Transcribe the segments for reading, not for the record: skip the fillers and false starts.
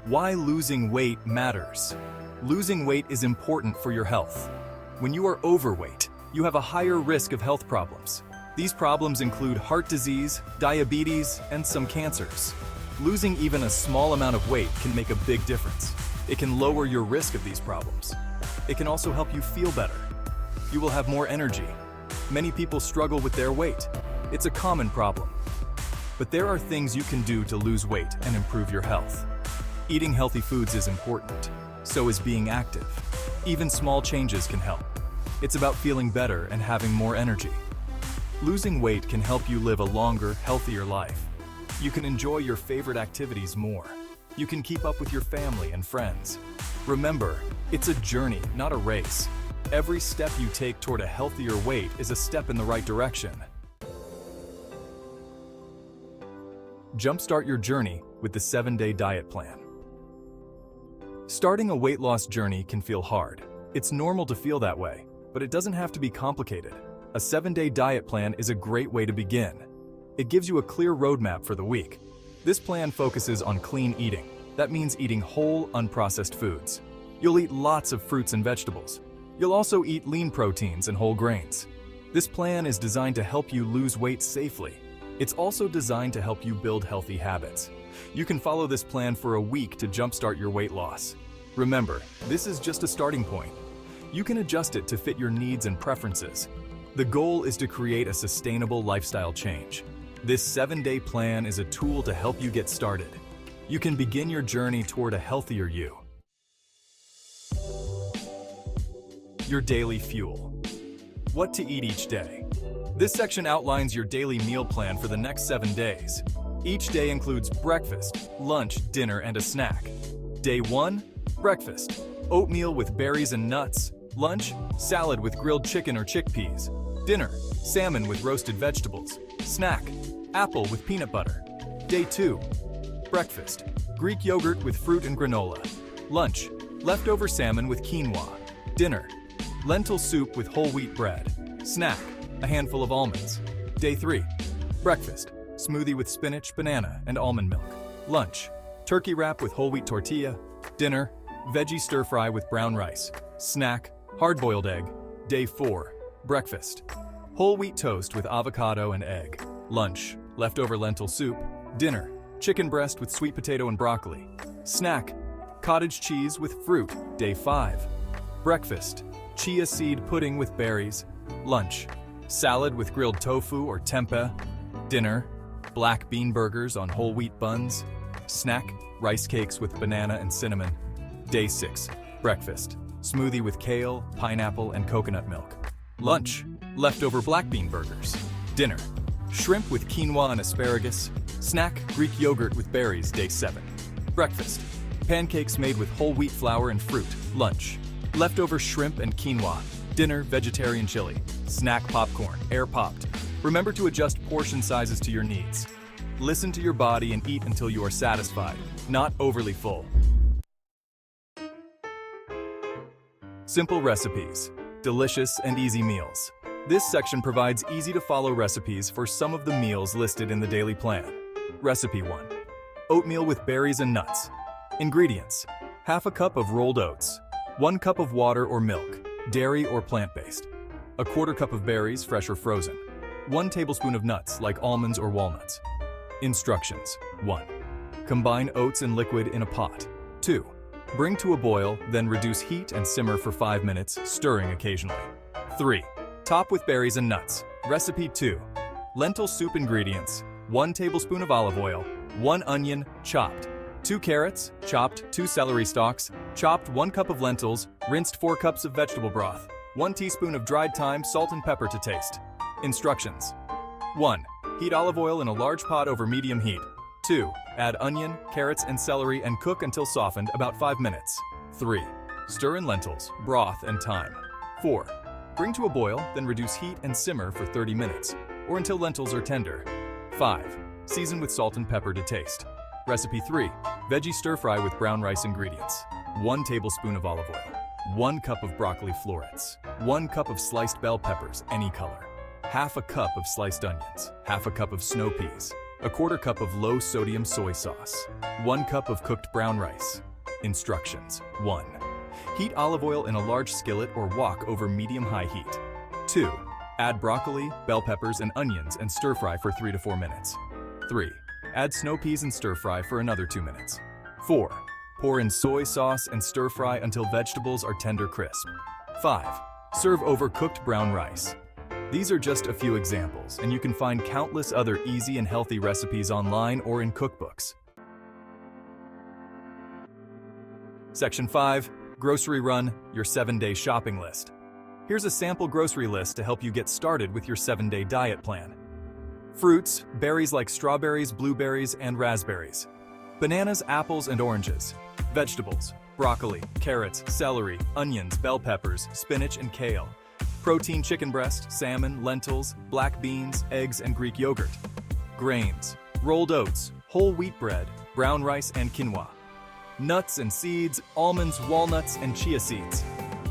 Why losing weight matters. Losing weight is important for your health. When you are overweight, you have a higher risk of health problems. These problems include heart disease, diabetes, and some cancers. Losing even a small amount of weight can make a big difference. It can lower your risk of these problems. It can also help you feel better. You will have more energy. Many people struggle with their weight. It's a common problem. But there are things you can do to lose weight and improve your health. Eating healthy foods is important. So is being active. Even small changes can help. It's about feeling better and having more energy. Losing weight can help you live a longer, healthier life. You can enjoy your favorite activities more. You can keep up with your family and friends. Remember, it's a journey, not a race. Every step you take toward a healthier weight is a step in the right direction. Jumpstart your journey with the 7-day diet plan. Starting a weight loss journey can feel hard. It's normal to feel that way, but it doesn't have to be complicated. A 7-day diet plan is a great way to begin. It gives you a clear roadmap for the week. This plan focuses on clean eating. That means eating whole, unprocessed foods. You'll eat lots of fruits and vegetables. You'll also eat lean proteins and whole grains. This plan is designed to help you lose weight safely. It's also designed to help you build healthy habits. You can follow this plan for a week to jumpstart your weight loss. Remember, this is just a starting point. You can adjust it to fit your needs and preferences. The goal is to create a sustainable lifestyle change. This 7-day plan is a tool to help you get started. You can begin your journey toward a healthier you. Your daily fuel. What to eat each day. This section outlines your daily meal plan for the next 7 days. Each day includes breakfast, lunch, dinner, and a snack. Day 1, breakfast. Oatmeal with berries and nuts. Lunch, salad with grilled chicken or chickpeas. Dinner, salmon with roasted vegetables. Snack, apple with peanut butter. Day 2, breakfast. Greek yogurt with fruit and granola. Lunch, leftover salmon with quinoa. Dinner, lentil soup with whole wheat bread. Snack, a handful of almonds. Day 3, breakfast. Smoothie with spinach, banana, and almond milk. Lunch, turkey wrap with whole wheat tortilla. Dinner, veggie stir-fry with brown rice. Snack, hard-boiled egg. Day 4, breakfast. Whole wheat toast with avocado and egg. Lunch, leftover lentil soup. Dinner, chicken breast with sweet potato and broccoli. Snack, cottage cheese with fruit. Day 5, breakfast. Chia seed pudding with berries. Lunch, salad with grilled tofu or tempeh. Dinner, black bean burgers on whole wheat buns. Snack, rice cakes with banana and cinnamon. Day 6, breakfast. Smoothie with kale, pineapple, and coconut milk. Lunch, leftover black bean burgers. Dinner, shrimp with quinoa and asparagus. Snack, Greek yogurt with berries. Day 7. Breakfast, pancakes made with whole wheat flour and fruit. Lunch, leftover shrimp and quinoa. Dinner, vegetarian chili. Snack, popcorn, air popped. Remember to adjust portion sizes to your needs. Listen to your body and eat until you are satisfied, not overly full. Simple recipes. Delicious and easy meals. This section provides easy-to-follow recipes for some of the meals listed in the daily plan. Recipe 1. Oatmeal with berries and nuts. Ingredients: half a cup of rolled oats, 1 cup of water or milk, dairy or plant-based, a quarter cup of berries, fresh or frozen, 1 tablespoon of nuts like almonds or walnuts. Instructions: 1. Combine oats and liquid in a pot. 2. Bring to a boil, then reduce heat and simmer for 5 minutes, stirring occasionally. 3. Top with berries and nuts. Recipe 2. Lentil soup ingredients: 1 tablespoon of olive oil, 1 onion, chopped, 2 carrots, chopped, 2 celery stalks, chopped, 1 cup of lentils, rinsed 4 cups of vegetable broth, 1 teaspoon of dried thyme, salt and pepper to taste. Instructions: 1. Heat olive oil in a large pot over medium heat. 2. Add onion, carrots, and celery and cook until softened, about 5 minutes. 3. Stir in lentils, broth, and thyme. 4. Bring to a boil, then reduce heat and simmer for 30 minutes, or until lentils are tender. 5. Season with salt and pepper to taste. Recipe 3. Veggie stir-fry with brown rice ingredients: 1 tablespoon of olive oil, 1 cup of broccoli florets, 1 cup of sliced bell peppers, any color, half a cup of sliced onions, half a cup of snow peas, 1/4 cup of low-sodium soy sauce. 1 cup of cooked brown rice. Instructions. 1. Heat olive oil in a large skillet or wok over medium-high heat. 2. Add broccoli, bell peppers, and onions and stir-fry for 3 to 4 minutes. 3. Add snow peas and stir-fry for another 2 minutes. 4. Pour in soy sauce and stir-fry until vegetables are tender crisp. 5. Serve over cooked brown rice. These are just a few examples, and you can find countless other easy and healthy recipes online or in cookbooks. Section 5. Grocery Run, your 7-day shopping list. Here's a sample grocery list to help you get started with your 7-day diet plan. Fruits, berries like strawberries, blueberries, and raspberries. Bananas, apples, and oranges. Vegetables, broccoli, carrots, celery, onions, bell peppers, spinach, and kale. Protein, chicken breast, salmon, lentils, black beans, eggs, and Greek yogurt. Grains, rolled oats, whole wheat bread, brown rice, and quinoa. Nuts and seeds, almonds, walnuts, and chia seeds.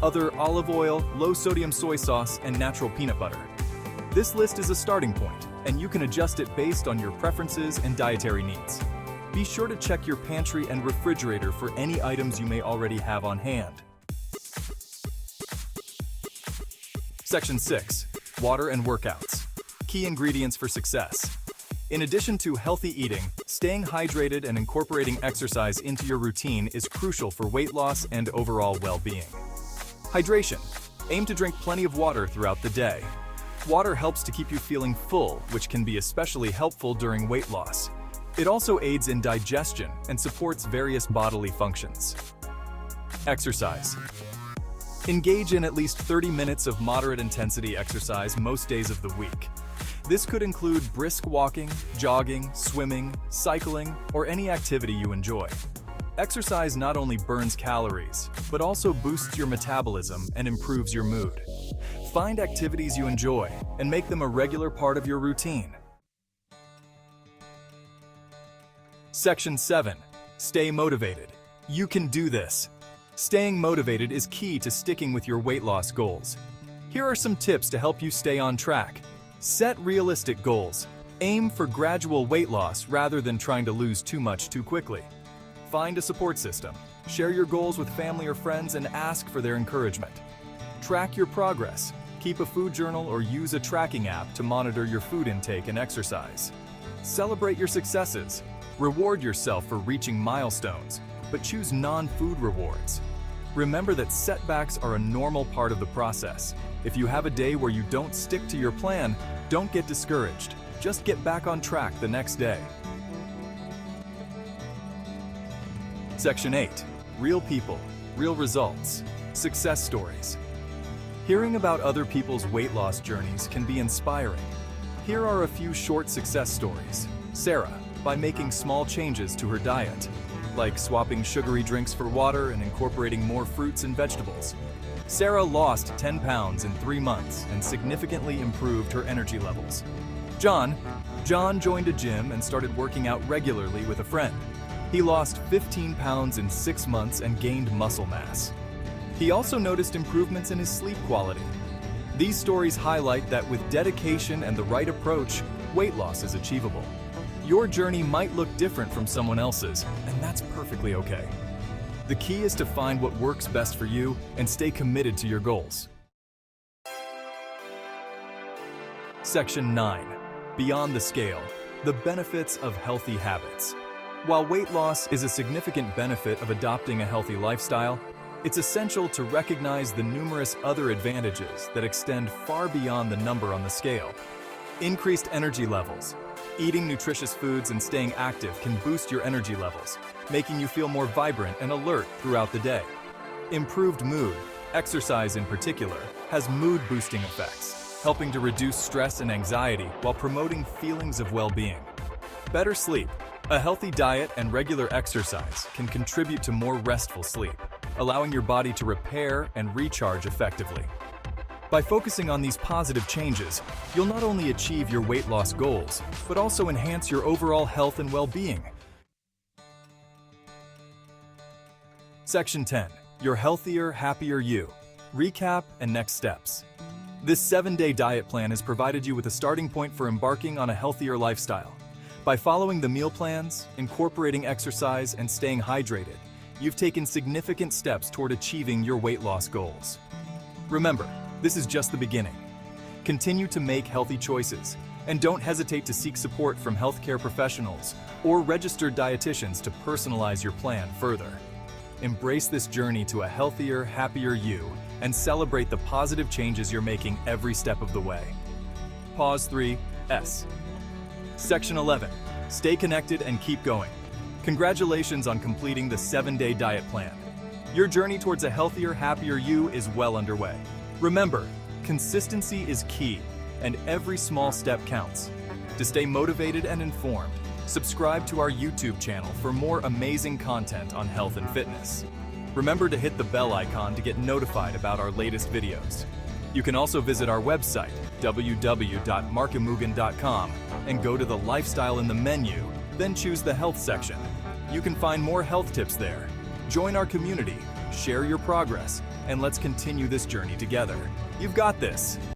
Other olive oil, low-sodium soy sauce, and natural peanut butter. This list is a starting point, and you can adjust it based on your preferences and dietary needs. Be sure to check your pantry and refrigerator for any items you may already have on hand. Section 6. Water and workouts. Key ingredients for success. In addition to healthy eating, staying hydrated and incorporating exercise into your routine is crucial for weight loss and overall well-being. Hydration. Aim to drink plenty of water throughout the day. Water helps to keep you feeling full, which can be especially helpful during weight loss. It also aids in digestion and supports various bodily functions. Exercise. Engage in at least 30 minutes of moderate intensity exercise most days of the week. This could include brisk walking, jogging, swimming, cycling, or any activity you enjoy. Exercise not only burns calories, but also boosts your metabolism and improves your mood. Find activities you enjoy and make them a regular part of your routine. Section 7. Stay motivated. You can do this. Staying motivated is key to sticking with your weight loss goals. Here are some tips to help you stay on track. Set realistic goals. Aim for gradual weight loss rather than trying to lose too much too quickly. Find a support system. Share your goals with family or friends and ask for their encouragement. Track your progress. Keep a food journal or use a tracking app to monitor your food intake and exercise. Celebrate your successes. Reward yourself for reaching milestones, but choose non-food rewards. Remember that setbacks are a normal part of the process. If you have a day where you don't stick to your plan, don't get discouraged. Just get back on track the next day. Section 8. Real people, real results, success stories. Hearing about other people's weight loss journeys can be inspiring. Here are a few short success stories. Sarah, by making small changes to her diet, like swapping sugary drinks for water and incorporating more fruits and vegetables. Sarah lost 10 pounds in 3 months and significantly improved her energy levels. John joined a gym and started working out regularly with a friend. He lost 15 pounds in 6 months and gained muscle mass. He also noticed improvements in his sleep quality. These stories highlight that with dedication and the right approach, weight loss is achievable. Your journey might look different from someone else's, and that's perfectly okay. The key is to find what works best for you and stay committed to your goals. Section 9. Beyond the scale, the benefits of healthy habits. While weight loss is a significant benefit of adopting a healthy lifestyle, it's essential to recognize the numerous other advantages that extend far beyond the number on the scale. Increased energy levels. Eating nutritious foods and staying active can boost your energy levels, making you feel more vibrant and alert throughout the day. Improved mood. Exercise in particular has mood-boosting effects, helping to reduce stress and anxiety while promoting feelings of well-being. Better sleep. A healthy diet and regular exercise can contribute to more restful sleep, allowing your body to repair and recharge effectively. By focusing on these positive changes, you'll not only achieve your weight loss goals, but also enhance your overall health and well-being. Section 10. Your healthier, happier you. Recap and next steps. This 7-day diet plan has provided you with a starting point for embarking on a healthier lifestyle. By following the meal plans, incorporating exercise, and staying hydrated, you've taken significant steps toward achieving your weight loss goals. Remember, this is just the beginning. Continue to make healthy choices, and don't hesitate to seek support from healthcare professionals or registered dietitians to personalize your plan further. Embrace this journey to a healthier, happier you, and celebrate the positive changes you're making every step of the way. Pause 3. S. Section 11. Stay connected and keep going. Congratulations on completing the 7-day diet plan. Your journey towards a healthier, happier you is well underway. Remember, consistency is key, and every small step counts. To stay motivated and informed, subscribe to our YouTube channel for more amazing content on health and fitness. Remember to hit the bell icon to get notified about our latest videos. You can also visit our website, www.markimugan.com, and go to the Lifestyle in the menu, then choose the Health section. You can find more health tips there. Join our community, share your progress, and let's continue this journey together. You've got this.